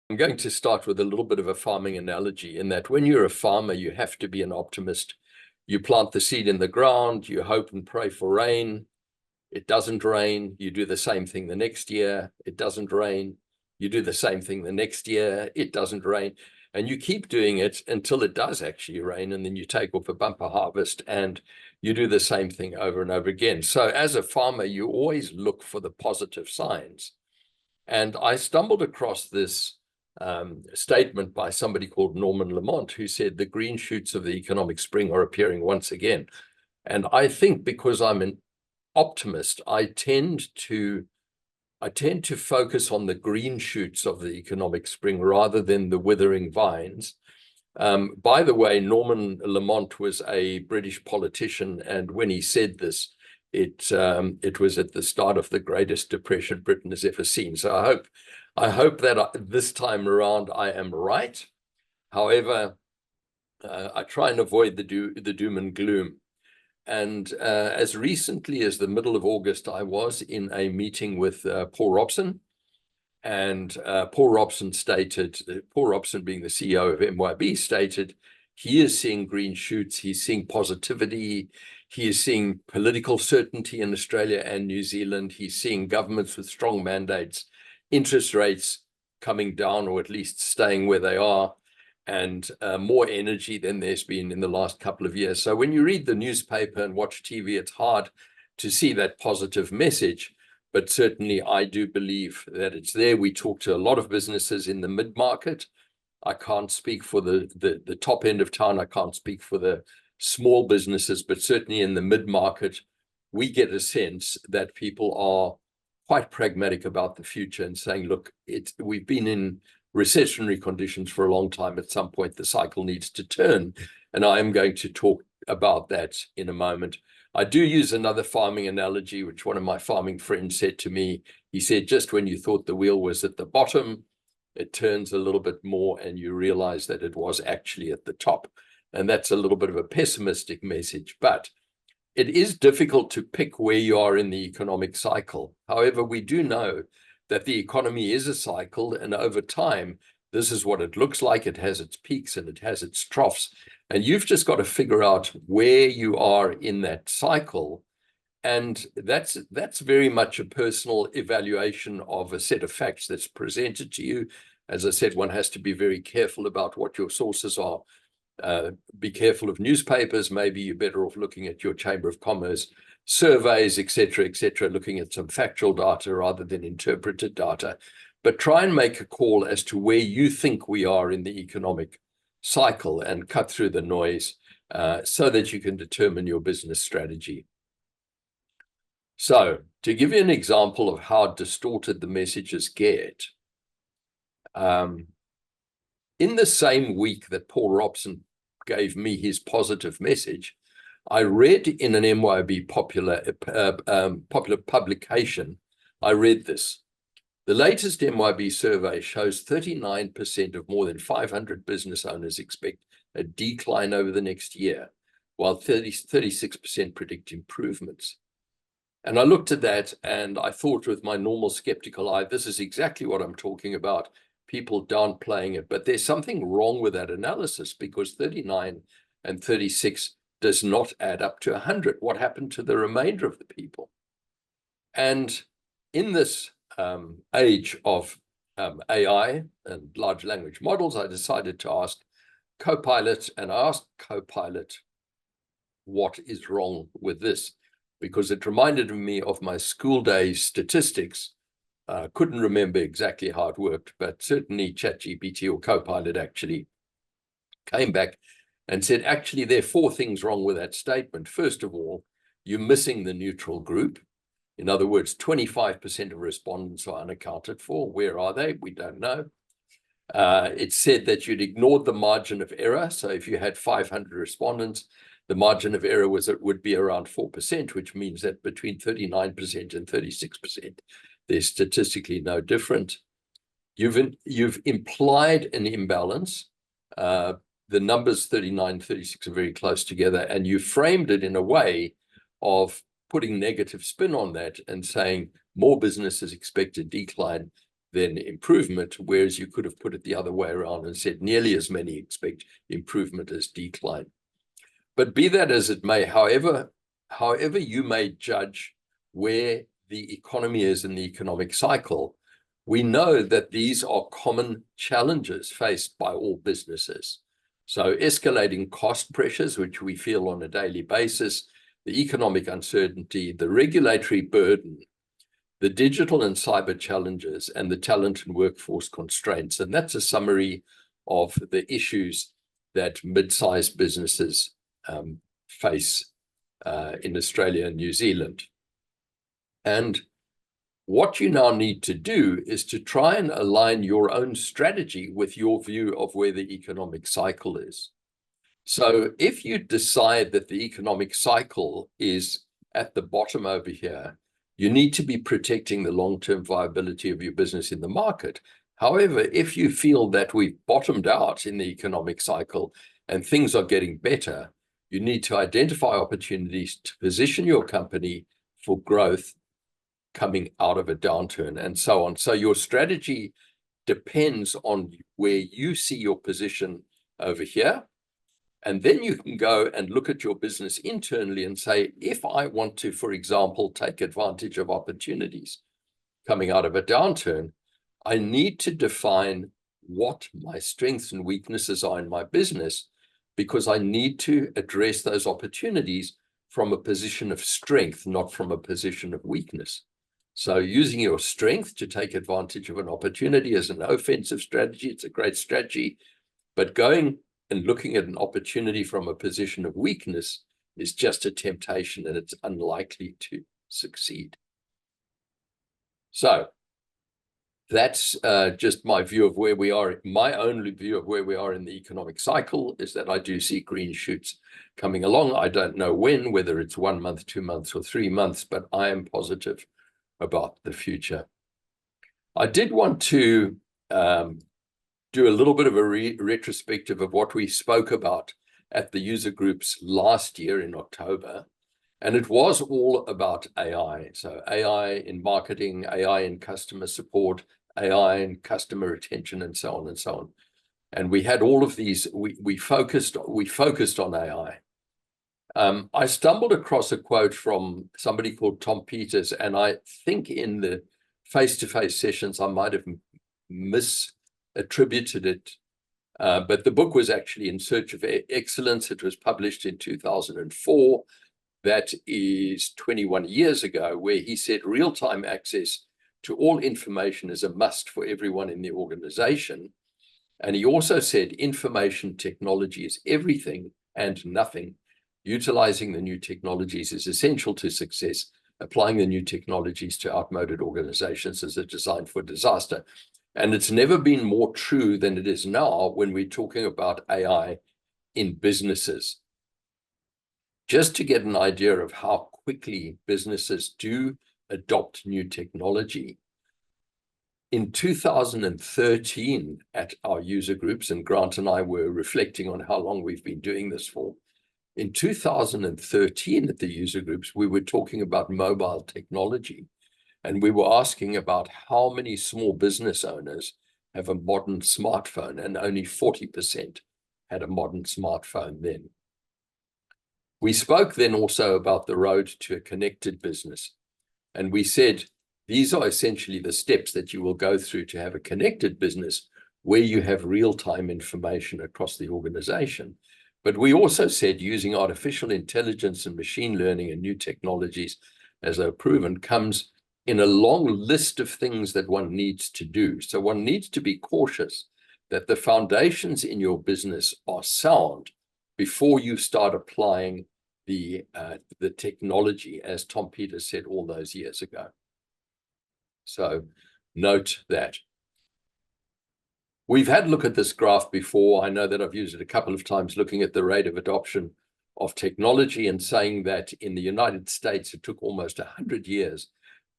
I'm going to start with a little bit of a farming analogy in that when you're a farmer, you have to be an optimist. You plant the seed in the ground, you hope and pray for rain. It doesn't rain. You do the same thing the next year. It doesn't rain. You do the same thing the next year. It doesn't rain. And you keep doing it until it does actually rain. And then you take off a bumper harvest and you do the same thing over and over again. So as a farmer, you always look for the positive signs. And I stumbled across this statement by somebody called Norman Lamont, who said the green shoots of the economic spring are appearing once again. And I think because I'm an optimist, I tend to focus on the green shoots of the economic spring rather than the withering vines. By the way, Norman Lamont was a British politician, and when he said this, it was at the start of the greatest depression Britain has ever seen. So I hope that this time around I am right. However, I try and avoid the doom and gloom. And as recently as the middle of August, I was in a meeting with Paul Robson. And Paul Robson being the CEO of MYOB, stated he is seeing green shoots, he's seeing positivity, he is seeing political certainty in Australia and New Zealand, he's seeing governments with strong mandates, interest rates coming down or at least staying where they are, and more energy than there's been in the last couple of years. So when you read the newspaper and watch TV, it's hard to see that positive message, but certainly I do believe that it's there. We talk to a lot of businesses in the mid-market. I can't speak for the top end of town. I can't speak for the small businesses, but certainly in the mid-market, we get a sense that people are quite pragmatic about the future and saying, look, we've been in recessionary conditions for a long time. At some point, the cycle needs to turn. And I am going to talk about that in a moment. I do use another farming analogy, which one of my farming friends said to me. He said, just when you thought the wheel was at the bottom, it turns a little bit more and you realize that it was actually at the top. And that's a little bit of a pessimistic message, but it is difficult to pick where you are in the economic cycle. However, we do know that the economy is a cycle, and over time, this is what it looks like. It has its peaks and it has its troughs. And you've just got to figure out where you are in that cycle. And that's very much a personal evaluation of a set of facts that's presented to you. As I said, one has to be very careful about what your sources are. Be careful of newspapers. Maybe you're better off looking at your Chamber of Commerce surveys, et cetera, looking at some factual data rather than interpreted data. But try and make a call as to where you think we are in the economic cycle and cut through the noise so that you can determine your business strategy. So to give you an example of how distorted the messages get, in the same week that Paul Robson gave me his positive message, I read in an MYOB popular publication, I read this. The latest MYOB survey shows 39% of more than 500 business owners expect a decline over the next year, while 36% predict improvements. And I looked at that and I thought with my normal skeptical eye, this is exactly what I'm talking about. People downplaying it, but there's something wrong with that analysis because 39 and 36 does not add up to 100. What happened to the remainder of the people? And in this age of AI and large language models, I decided to ask Copilot, and I asked Copilot, what is wrong with this? Because it reminded me of my school days statistics. Couldn't remember exactly how it worked, but certainly ChatGPT or Copilot actually came back and said, actually, there are 4 things wrong with that statement. First of all, you're missing the neutral group. In other words, 25% of respondents are unaccounted for. Where are they? We don't know. It said that you'd ignored the margin of error. So if you had 500 respondents, the margin of error would be around 4%, which means that between 39% and 36%, there's statistically no different. You've implied an imbalance. The numbers 39, 36 are very close together, and you framed it in a way of putting negative spin on that and saying more businesses expect a decline than improvement, whereas you could have put it the other way around and said nearly as many expect improvement as decline. But be that as it may, however you may judge where the economy is in the economic cycle, we know that these are common challenges faced by all businesses. So escalating cost pressures, which we feel on a daily basis, the economic uncertainty, the regulatory burden, the digital and cyber challenges, and the talent and workforce constraints. And that's a summary of the issues that mid-sized businesses face in Australia and New Zealand. And what you now need to do is to try and align your own strategy with your view of where the economic cycle is. So if you decide that the economic cycle is at the bottom over here, you need to be protecting the long-term viability of your business in the market. However, if you feel that we've bottomed out in the economic cycle and things are getting better, you need to identify opportunities to position your company for growth coming out of a downturn and so on. So your strategy depends on where you see your position over here. And then you can go and look at your business internally and say, if I want to, for example, take advantage of opportunities coming out of a downturn, I need to define what my strengths and weaknesses are in my business, because I need to address those opportunities from a position of strength, not from a position of weakness. So using your strength to take advantage of an opportunity is an offensive strategy. It's a great strategy, but going and looking at an opportunity from a position of weakness is just a temptation, and it's unlikely to succeed. So that's just my view of where we are. My only view of where we are in the economic cycle is that I do see green shoots coming along. I don't know when, whether it's 1 month, 2 months, or 3 months, but I am positive about the future. I did want to do a little bit of a retrospective of what we spoke about at the user groups last year in October. And it was all about AI. So AI in marketing, AI in customer support, AI in customer retention, and so on and so on. And we had all of these, we focused on AI. I stumbled across a quote from somebody called Tom Peters, and I think in the face-to-face sessions, I might have misattributed it. But the book was actually In Search of Excellence. It was published in 2004. That is 21 years ago, where he said real-time access to all information is a must for everyone in the organization. And he also said information technology is everything and nothing. Utilizing the new technologies is essential to success. Applying the new technologies to outmoded organizations is a design for disaster. And it's never been more true than it is now when we're talking about AI in businesses. Just to get an idea of how quickly businesses do adopt new technology, in 2013 at our user groups, and Grant and I were reflecting on how long we've been doing this for, in 2013 at the user groups, we were talking about mobile technology, and we were asking about how many small business owners have a modern smartphone, and only 40% had a modern smartphone then. We spoke then also about the road to a connected business. And we said, these are essentially the steps that you will go through to have a connected business where you have real-time information across the organization. But we also said using artificial intelligence and machine learning and new technologies, as they're proven, comes in a long list of things that one needs to do. So one needs to be cautious that the foundations in your business are sound before you start applying the technology, as Tom Peters said all those years ago. So note that. We've had a look at this graph before. I know that I've used it a couple of times, looking at the rate of adoption of technology and saying that in the United States, it took almost 100 years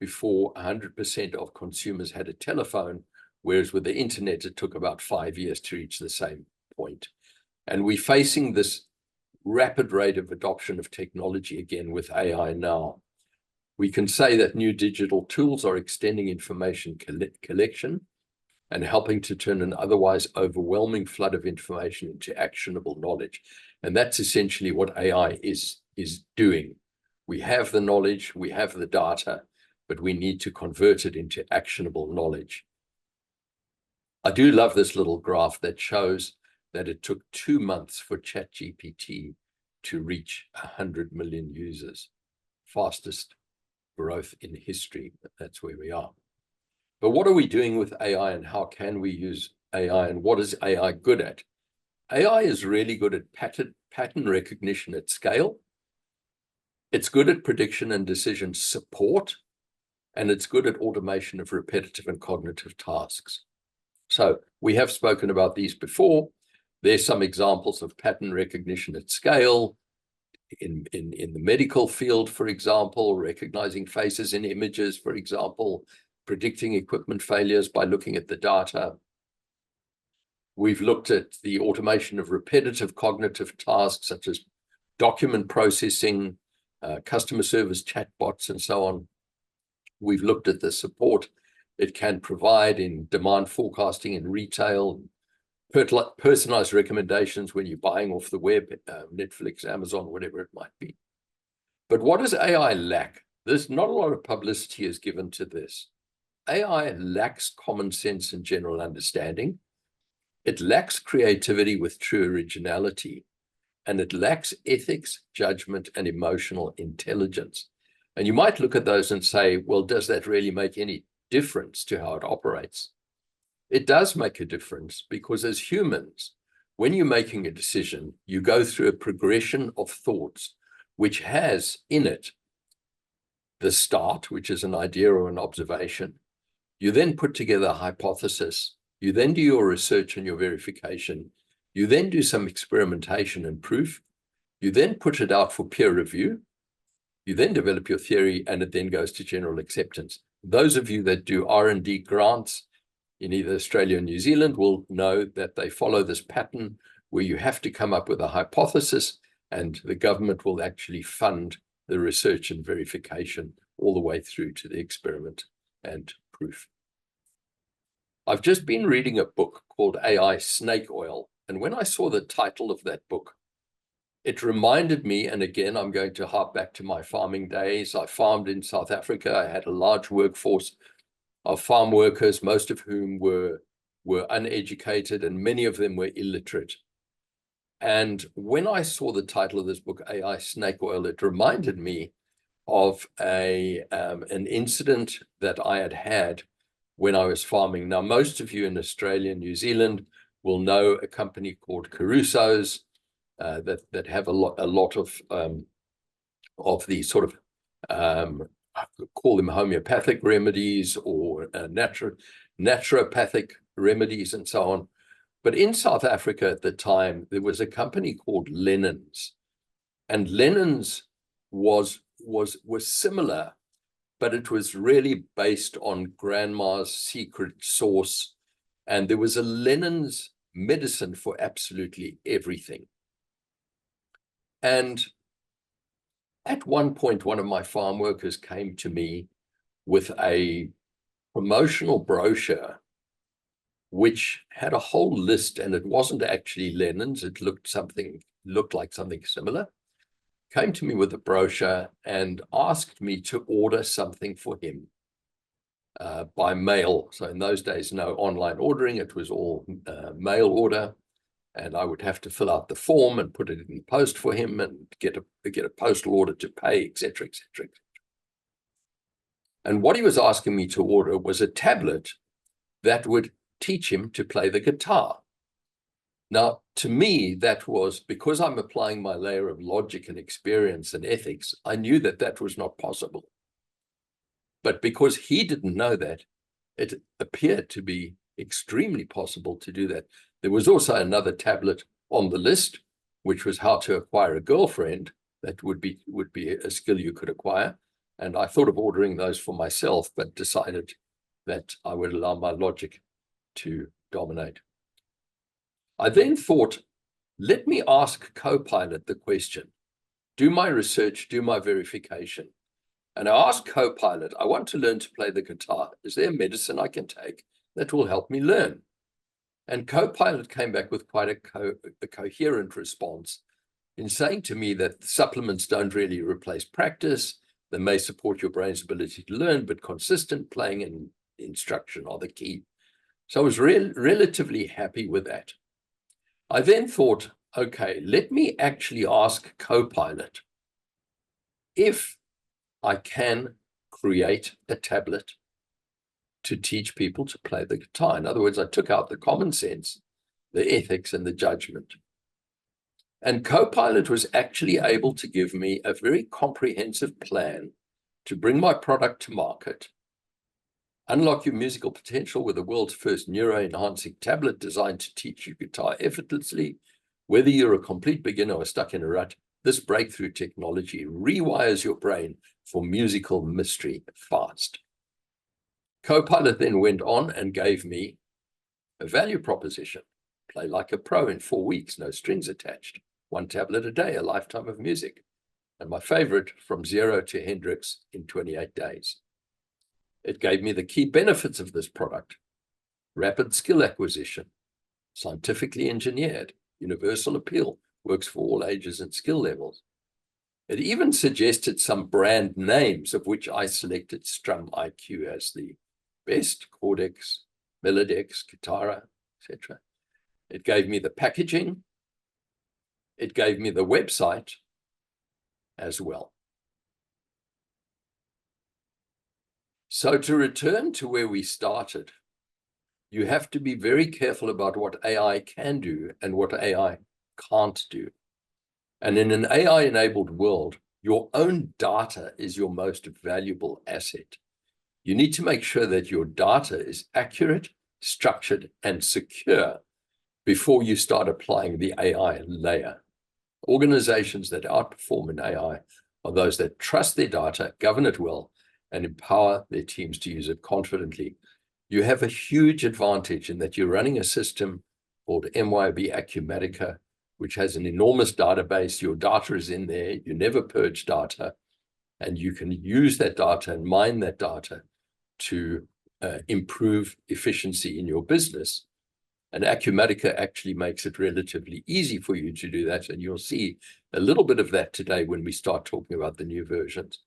before 100% of consumers had a telephone, whereas with the internet, it took about 5 years to reach the same point. And we're facing this rapid rate of adoption of technology again with AI now. We can say that new digital tools are extending information collection and helping to turn an otherwise overwhelming flood of information into actionable knowledge. And that's essentially what AI is doing. We have the knowledge, we have the data, but we need to convert it into actionable knowledge. I do love this little graph that shows that it took 2 months for ChatGPT to reach 100 million users. Fastest growth in history. That's where we are. But what are we doing with AI, and how can we use AI, and what is AI good at? AI is really good at pattern recognition at scale. It's good at prediction and decision support, and it's good at automation of repetitive and cognitive tasks. So we have spoken about these before. There's some examples of pattern recognition at scale in the medical field, for example, recognizing faces in images, for example, predicting equipment failures by looking at the data. We've looked at the automation of repetitive cognitive tasks, such as document processing, customer service chatbots, and so on. We've looked at the support it can provide in demand forecasting in retail, personalized recommendations when you're buying off the web, Netflix, Amazon, whatever it might be. But what does AI lack? There's not a lot of publicity is given to this. AI lacks common sense and general understanding. It lacks creativity with true originality, and it lacks ethics, judgment, and emotional intelligence. And you might look at those and say, well, does that really make any difference to how it operates? It does make a difference, because as humans, when you're making a decision, you go through a progression of thoughts, which has in it the start, which is an idea or an observation. You then put together a hypothesis. You then do your research and your verification. You then do some experimentation and proof. You then put it out for peer review. You then develop your theory, and it then goes to general acceptance. Those of you that do R&D grants in either Australia or New Zealand will know that they follow this pattern where you have to come up with a hypothesis, and the government will actually fund the research and verification all the way through to the experiment and proof. I've just been reading a book called AI Snake Oil, and when I saw the title of that book, it reminded me, and again, I'm going to harp back to my farming days. I farmed in South Africa. I had a large workforce of farm workers, most of whom were uneducated, and many of them were illiterate. And when I saw the title of this book, AI Snake Oil, it reminded me of an incident that I had when I was farming. Now, most of you in Australia and New Zealand will know a company called Caruso's that have a lot of these sort of I could call them homeopathic remedies or naturopathic remedies and so on. But in South Africa at the time, there was a company called Lennon's, and Lennon's was similar, but it was really based on grandma's secret sauce. And there was a Lennon's medicine for absolutely everything. And at one point, one of my farm workers came to me with a promotional brochure, which had a whole list, and it wasn't actually Lennon's. It looked like something similar. Came to me with a brochure and asked me to order something for him by mail. So in those days, no online ordering. It was all mail order. And I would have to fill out the form and put it in the post for him and get a postal order to pay, etc., etc. And what he was asking me to order was a tablet that would teach him to play the guitar. Now, to me, that was, because I'm applying my layer of logic and experience and ethics, I knew that that was not possible. But because he didn't know that, it appeared to be extremely possible to do that. There was also another tablet on the list, which was how to acquire a girlfriend. That would be a skill you could acquire. And I thought of ordering those for myself, but decided that I would allow my logic to dominate. I then thought, let me ask Copilot the question, do my research, do my verification. And I asked Copilot, I want to learn to play the guitar. Is there a medicine I can take that will help me learn. And Copilot came back with quite a coherent response in saying to me that supplements don't really replace practice. They may support your brain's ability to learn, but consistent playing and instruction are the key. So I was relatively happy with that. I then thought, okay, let me actually ask Copilot if I can create a tablet to teach people to play the guitar. In other words, I took out the common sense, the ethics, and the judgment. And Copilot was actually able to give me a very comprehensive plan to bring my product to market, unlock your musical potential with the world's first neuro-enhancing tablet designed to teach you guitar effortlessly. Whether you're a complete beginner or stuck in a rut, this breakthrough technology rewires your brain for musical mystery fast. Copilot then went on and gave me a value proposition. Play like a pro in 4 weeks, no strings attached. 1 tablet a day, a lifetime of music. And my favorite, from zero to Hendrix in 28 days. It gave me the key benefits of this product: rapid skill acquisition, scientifically engineered, universal appeal, works for all ages and skill levels. It even suggested some brand names, of which I selected Strum IQ as the best, Cordex, Melodex, Guitarra, etc. It gave me the packaging. It gave me the website as well. So to return to where we started, you have to be very careful about what AI can do and what AI can't do. And in an AI-enabled world, your own data is your most valuable asset. You need to make sure that your data is accurate, structured, and secure before you start applying the AI layer. Organizations that outperform in AI are those that trust their data, govern it well, and empower their teams to use it confidently. You have a huge advantage in that you're running a system called MYOB Acumatica, which has an enormous database. Your data is in there. You never purge data, and you can use that data and mine that data to improve efficiency in your business. And Acumatica actually makes it relatively easy for you to do that. And you'll see a little bit of that today when we start talking about the new versions.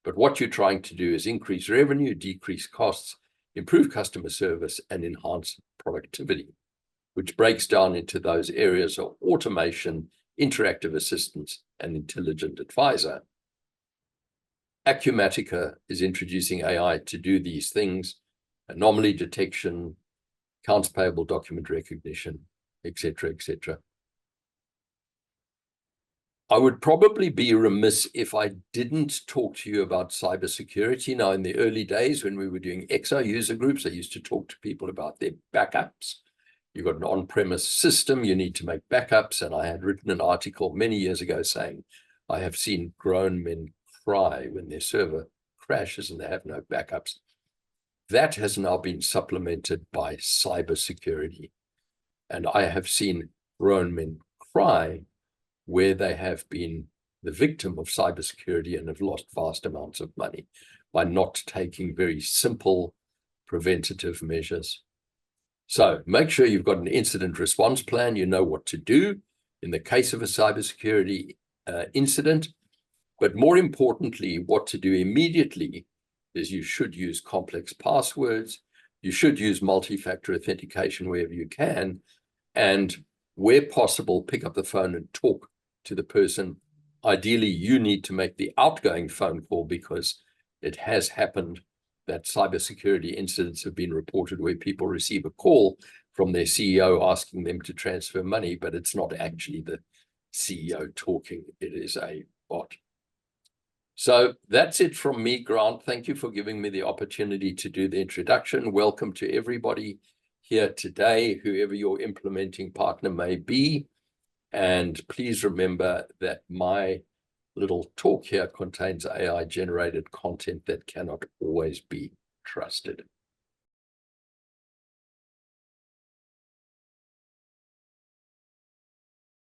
But what you're trying to do is increase revenue, decrease costs, improve customer service, and enhance productivity, which breaks down into those areas of automation, interactive assistance, and intelligent advisor. Acumatica is introducing AI to do these things: anomaly detection, accounts payable document recognition, etc., etc. I would probably be remiss if I didn't talk to you about cybersecurity. Now, in the early days when we were doing XR user groups, I used to talk to people about their backups. You've got an on-premise system, you need to make backups. And I had written an article many years ago saying, I have seen grown men cry when their server crashes and they have no backups. That has now been supplemented by cybersecurity. And I have seen grown men cry where they have been the victim of cybersecurity and have lost vast amounts of money by not taking very simple preventative measures. So make sure you've got an incident response plan. You know what to do in the case of a cybersecurity incident. But more importantly, what to do immediately is you should use complex passwords. You should use multi-factor authentication wherever you can. And where possible, pick up the phone and talk to the person. Ideally, you need to make the outgoing phone call, because it has happened that cybersecurity incidents have been reported where people receive a call from their CEO asking them to transfer money, but it's not actually the CEO talking. It is a bot. So that's it from me, Grant. Thank you for giving me the opportunity to do the introduction. Welcome to everybody here today, whoever your implementing partner may be. And please remember that my little talk here contains AI-generated content that cannot always be trusted.